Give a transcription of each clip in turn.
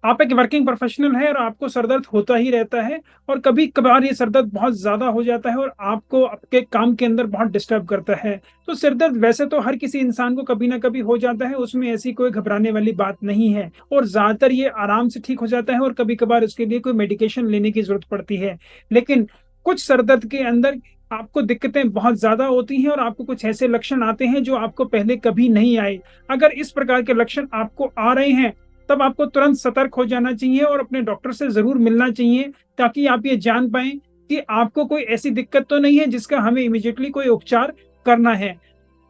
आप एक working professional है और आपको सर दर्द होता ही रहता है और कभी कभार ये सर दर्द बहुत ज्यादा हो जाता है और आपको आपके काम के अंदर बहुत डिस्टर्ब करता है। तो सिर दर्द वैसे तो हर किसी इंसान को कभी ना कभी हो जाता है, उसमें ऐसी कोई घबराने वाली बात नहीं है और ज्यादातर ये आराम से ठीक हो जाता है और कभी कभार इसके लिए कोई मेडिकेशन लेने की जरूरत पड़ती है। लेकिन कुछ सर दर्द के अंदर आपको दिक्कतें बहुत ज्यादा होती हैं और आपको कुछ ऐसे लक्षण आते हैं जो आपको पहले कभी नहीं आए। अगर इस प्रकार के लक्षण आपको आ रहे हैं तब आपको तुरंत सतर्क हो जाना चाहिए और अपने डॉक्टर से जरूर मिलना चाहिए, ताकि आप ये जान पाएं कि आपको कोई ऐसी दिक्कत तो नहीं है जिसका हमें इमीडिएटली कोई उपचार करना है।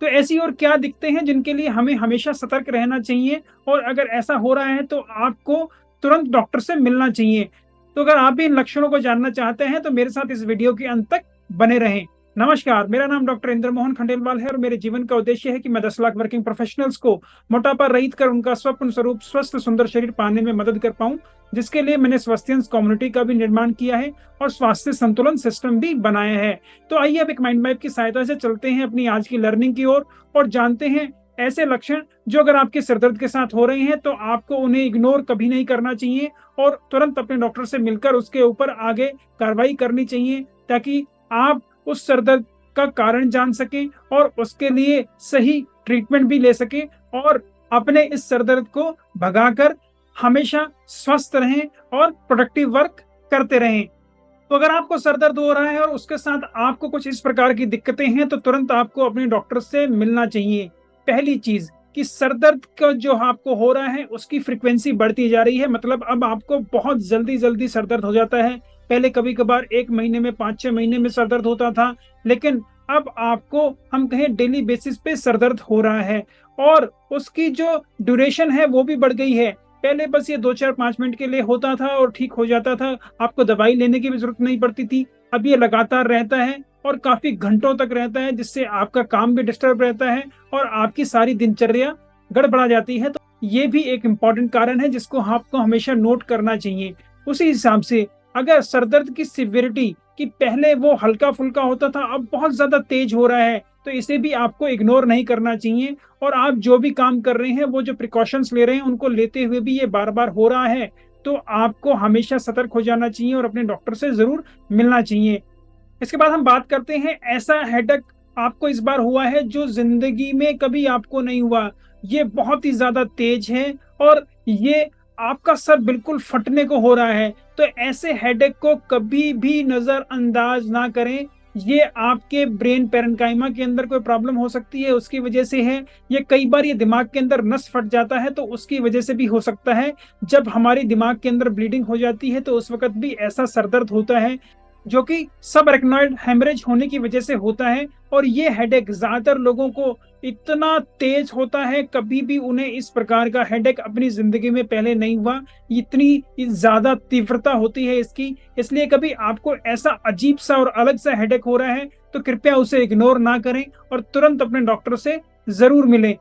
तो ऐसी और क्या दिक्कतें हैं जिनके लिए हमें हमेशा सतर्क रहना चाहिए, और अगर ऐसा हो रहा है तो आपको तुरंत डॉक्टर से मिलना चाहिए। तो अगर आप भी इन लक्षणों को जानना चाहते हैं तो मेरे साथ इस वीडियो के अंत तक बने रहें। नमस्कार, मेरा नाम डॉक्टर इंद्र मोहन खंडेलवाल है और मेरे जीवन का उद्देश्य है कि मैं 10 लाख वर्किंग प्रोफेशनल्स को मोटापा रहित कर उनका स्वप्न स्वरूप स्वस्थ सुंदर शरीर पाने में मदद कर पाऊं, जिसके लिए मैंने स्वास्थ्यंस कम्युनिटी का भी निर्माण किया है और स्वास्थ्य संतुलन सिस्टम भी बनाया है। तो आइए अब एक माइंड मैप की सहायता से चलते हैं अपनी आज की लर्निंग की ओर और जानते हैं ऐसे लक्षण जो अगर आपके सिरदर्द के साथ हो रहे हैं तो आपको उन्हें इग्नोर कभी नहीं करना चाहिए और तुरंत अपने डॉक्टर से मिलकर उसके ऊपर आगे कार्रवाई करनी चाहिए, ताकि आप उस सरदर्द का कारण जान सकें और उसके लिए सही ट्रीटमेंट भी ले सकें और अपने इस सरदर्द को भगाकर हमेशा स्वस्थ रहें और प्रोडक्टिव वर्क करते रहें। तो अगर आपको सर दर्द हो रहा है और उसके साथ आपको कुछ इस प्रकार की दिक्कतें हैं तो तुरंत आपको अपने डॉक्टर से मिलना चाहिए। पहली चीज कि सर दर्द का जो आपको हो रहा है उसकी फ्रीक्वेंसी बढ़ती जा रही है, मतलब अब आपको बहुत जल्दी जल्दी सर दर्द हो जाता है। पहले कभी कभार 1 महीने में 5-6 महीने में सर दर्द होता था, लेकिन अब आपको हम कहें डेली बेसिस पे सर दर्द हो रहा है और उसकी जो ड्यूरेशन है वो भी बढ़ गई है। पहले बस ये 2-4-5 मिनट के लिए होता था और ठीक हो जाता था, आपको दवाई लेने की भी जरूरत नहीं पड़ती थी। अब ये लगातार रहता है और काफी घंटों तक रहता है, जिससे आपका काम भी डिस्टर्ब रहता है और आपकी सारी दिनचर्या गड़बड़ा जाती है। तो ये भी एक इम्पॉर्टेंट कारण है जिसको आपको हमेशा नोट करना चाहिए। उसी हिसाब से अगर सरदर्द की सिवियरिटी कि पहले वो हल्का फुल्का होता था अब बहुत ज्यादा तेज हो रहा है, तो इसे भी आपको इग्नोर नहीं करना चाहिए और आप जो भी काम कर रहे हैं वो जो प्रिकॉशंस ले रहे हैं उनको लेते हुए भी ये बार बार हो रहा है तो आपको हमेशा सतर्क हो जाना चाहिए और अपने डॉक्टर से जरूर मिलना चाहिए। इसके बाद हम बात करते हैं ऐसा हेडेक आपको इस बार हुआ है जो जिंदगी में कभी आपको नहीं हुआ। ये बहुत ही ज्यादा तेज है और ये आपका सर बिल्कुल फटने को हो रहा है। तो ऐसे हेडेक को कभी भी नजरअंदाज ना करें। ये आपके ब्रेन पैरेन्काइमा के अंदर कोई प्रॉब्लम हो सकती है उसकी वजह से है। ये कई बार ये दिमाग के अंदर नस फट जाता है तो उसकी वजह से भी हो सकता है। जब हमारी दिमाग के अंदर ब्लीडिंग हो जाती है तो उस वक्त भी ऐसा सरदर्द होता है जो कि सब एरेक्नॉइड हेमरेज होने की वजह से होता है। और ये हेडेक ज्यादातर लोगों को इतना तेज होता है, कभी भी उन्हें इस प्रकार का हेडेक अपनी जिंदगी में पहले नहीं हुआ। इतनी ज्यादा तीव्रता होती है इसकी, इसलिए कभी आपको ऐसा अजीब सा और अलग सा हेडेक हो रहा है तो कृपया उसे इग्नोर ना करें और तुरंत अपने डॉक्टर से जरूर मिलें।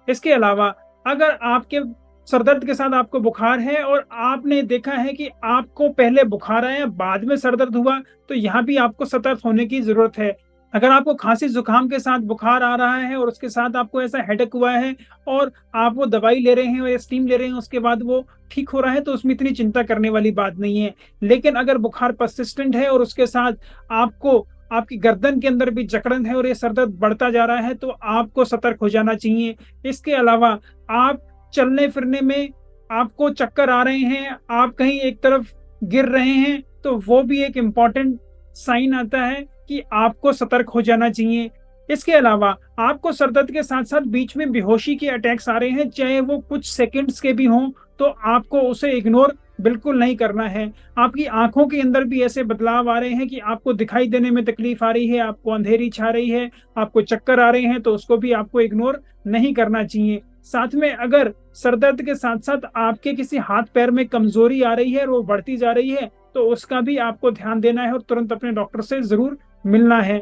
इसके अलावा अगर आपके सरदर्द के साथ आपको बुखार है और आपने देखा है कि आपको पहले बुखार आया बाद में सरदर्द हुआ, तो यहाँ भी आपको सतर्क होने की जरूरत है। अगर आपको खांसी जुकाम के साथ बुखार आ रहा है और उसके साथ आपको ऐसा हेडेक हुआ है और आप वो दवाई ले रहे हैं और स्टीम ले रहे हैं उसके बाद वो ठीक हो रहा है, तो उसमें इतनी चिंता करने वाली बात नहीं है। लेकिन अगर बुखार परसिस्टेंट है और उसके साथ आपको आपकी गर्दन के अंदर भी जकड़न है और ये सरदर्द बढ़ता जा रहा है तो आपको सतर्क हो जाना चाहिए। इसके अलावा आप चलने फिरने में आपको चक्कर आ रहे हैं, आप कहीं एक तरफ गिर रहे हैं, तो वो भी एक इम्पॉर्टेंट साइन आता है कि आपको सतर्क हो जाना चाहिए। इसके अलावा आपको सरदर्द के साथ साथ बीच में बेहोशी के अटैक्स आ रहे हैं, चाहे वो कुछ सेकंड्स के भी हों, तो आपको उसे इग्नोर बिल्कुल नहीं करना है। आपकी आंखों के अंदर भी ऐसे बदलाव आ रहे हैं कि आपको दिखाई देने में तकलीफ आ रही है, आपको अंधेरी छा रही है, आपको चक्कर आ रहे हैं, तो उसको भी आपको इग्नोर नहीं करना चाहिए। साथ में अगर सरदर्द के साथ साथ आपके किसी हाथ पैर में कमजोरी आ रही है और वो बढ़ती जा रही है तो उसका भी आपको ध्यान देना है और तुरंत अपने डॉक्टर से जरूर मिलना है।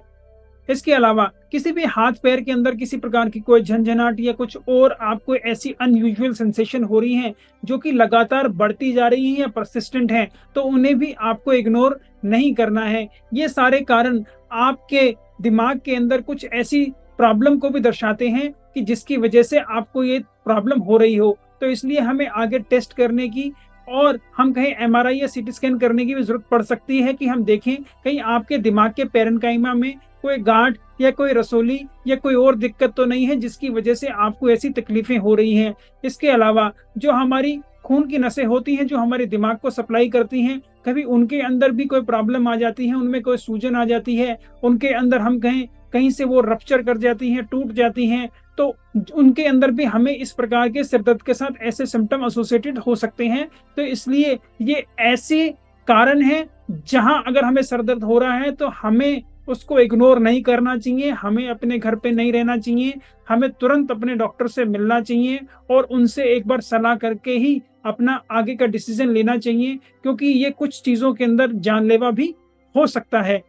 इसके अलावा किसी भी हाथ पैर के अंदर किसी प्रकार की कोई झंझनाहट या कुछ और आपको ऐसी अनयूजुअल सेंसेशन हो रही है जो कि लगातार बढ़ती जा रही है या परसिस्टेंट है, तो उन्हें भी आपको इग्नोर नहीं करना है। ये सारे कारण आपके दिमाग के अंदर कुछ ऐसी प्रॉब्लम को भी दर्शाते हैं कि जिसकी वजह से आपको ये प्रॉब्लम हो रही हो। तो इसलिए हमें आगे टेस्ट करने की और हम कहीं एमआरआई या सीटी स्कैन करने की भी जरूरत पड़ सकती है कि हम देखें कहीं आपके दिमाग के पेरेन्काइमा में कोई गांठ या कोई रसोली या कोई और दिक्कत तो नहीं है जिसकी वजह से आपको ऐसी तकलीफें हो रही हैं। इसके अलावा जो हमारी खून की नसें होती हैं, जो हमारे दिमाग को सप्लाई करती हैं, कभी उनके अंदर भी कोई प्रॉब्लम आ जाती है, उनमें कोई सूजन आ जाती है, उनके अंदर हम कहें कहीं से वो रप्चर कर जाती हैं, टूट जाती हैं, तो उनके अंदर भी हमें इस प्रकार के सिर दर्द के साथ ऐसे सिम्टम एसोसिएटेड हो सकते हैं। तो इसलिए ये ऐसे कारण हैं जहां अगर हमें सर दर्द हो रहा है तो हमें उसको इग्नोर नहीं करना चाहिए, हमें अपने घर पे नहीं रहना चाहिए, हमें तुरंत अपने डॉक्टर से मिलना चाहिए और उनसे एक बार सलाह करके ही अपना आगे का डिसीजन लेना चाहिए, क्योंकि ये कुछ चीजों के अंदर जानलेवा भी हो सकता है।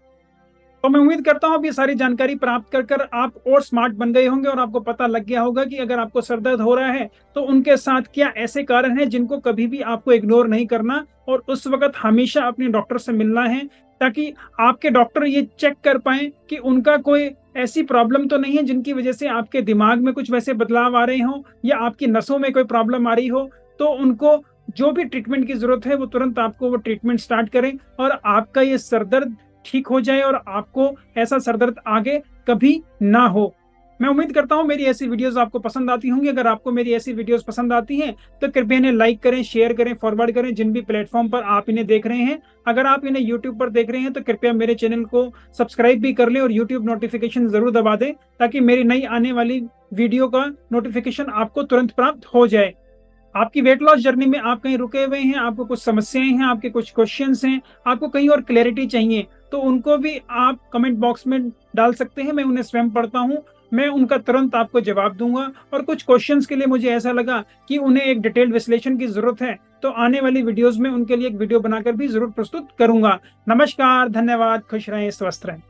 तो मैं उम्मीद करता हूँ अब ये सारी जानकारी प्राप्त कर कर आप और स्मार्ट बन गए होंगे और आपको पता लग गया होगा कि अगर आपको सर दर्द हो रहा है तो उनके साथ क्या ऐसे कारण हैं जिनको कभी भी आपको इग्नोर नहीं करना और उस वक्त हमेशा अपने डॉक्टर से मिलना है, ताकि आपके डॉक्टर ये चेक कर पाए कि उनका कोई ऐसी प्रॉब्लम तो नहीं है जिनकी वजह से आपके दिमाग में कुछ वैसे बदलाव आ रहे हों या आपकी नसों में कोई प्रॉब्लम आ रही हो। तो उनको जो भी ट्रीटमेंट की जरूरत है वो तुरंत आपको वो ट्रीटमेंट स्टार्ट करें और आपका ये सर दर्द ठीक हो जाए और आपको ऐसा सर दर्द आगे कभी ना हो। मैं उम्मीद करता हूँ मेरी ऐसी वीडियोस आपको पसंद आती होंगी। अगर आपको मेरी ऐसी वीडियोस पसंद आती हैं तो कृपया इन्हें लाइक करें, शेयर करें, फॉरवर्ड करें जिन भी प्लेटफॉर्म पर आप इन्हें देख रहे हैं। अगर आप इन्हें यूट्यूब पर देख रहे हैं तो कृपया मेरे चैनल को सब्सक्राइब भी कर लें और यूट्यूब नोटिफिकेशन जरूर दबा दें, ताकि मेरी नई आने वाली वीडियो का नोटिफिकेशन आपको तुरंत प्राप्त हो जाए। आपकी वेट लॉस जर्नी में आप कहीं रुके हुए हैं, आपको कुछ समस्याएं हैं, आपके कुछ क्वेश्चंस हैं, आपको कहीं और क्लैरिटी चाहिए, तो उनको भी आप कमेंट बॉक्स में डाल सकते हैं। मैं उन्हें स्वयं पढ़ता हूं, मैं उनका तुरंत आपको जवाब दूंगा। और कुछ क्वेश्चंस के लिए मुझे ऐसा लगा कि उन्हें एक डिटेल्ड विश्लेषण की जरूरत है, तो आने वाली वीडियोस में उनके लिए एक वीडियो बनाकर भी जरूर प्रस्तुत करूंगा। नमस्कार, धन्यवाद, खुश रहें, स्वस्थ रहें।